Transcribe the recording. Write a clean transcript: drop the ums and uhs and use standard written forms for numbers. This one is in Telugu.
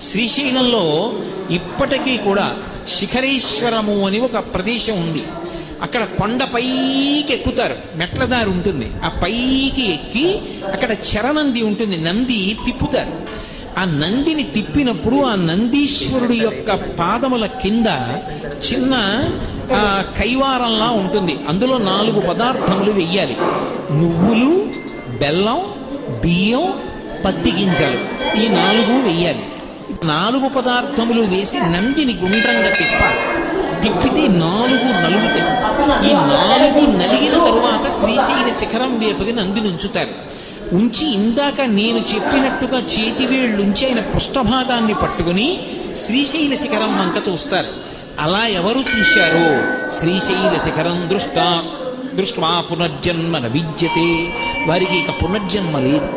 శ్రీశైలంలో ఇప్పటికీ కూడా శిఖరేశ్వరము అని ఒక ప్రదేశం ఉంది. అక్కడ కొండ పైకి ఎక్కుతారు, మెట్ల దారి ఉంటుంది. ఆ పైకి ఎక్కి అక్కడ చరనంది ఉంటుంది, నంది తిప్పుతారు. ఆ నందిని తిప్పినప్పుడు ఆ నందీశ్వరుడి యొక్క పాదముల కింద చిన్న కైవారంలా ఉంటుంది. అందులో 4 పదార్థములు వెయ్యాలి: నువ్వులు, బెల్లం, బియ్యం, పత్తి గింజలు. ఈ 4 వెయ్యాలి. 4 పదార్థములు వేసి నందిని గుండ్రంగా తిప్పాలి. తిప్పితే 4 నలుగుతాయి. ఈ 4 నలిగిన తరువాత శ్రీశైల శిఖరం వైపుకి నందిని ఉంచుతారు. ఉంచి ఇందాక నేను చెప్పినట్టుగా చేతివేళ్లుంచి ఆయన పృష్ఠభాగాన్ని పట్టుకుని శ్రీశైల శిఖరం వంక చూస్తారు. అలా ఎవరు చూశారో శ్రీశైల శిఖరం దృష్టా పునర్జన్మ న విద్యతే, వారికి ఇక పునర్జన్మ లేదు.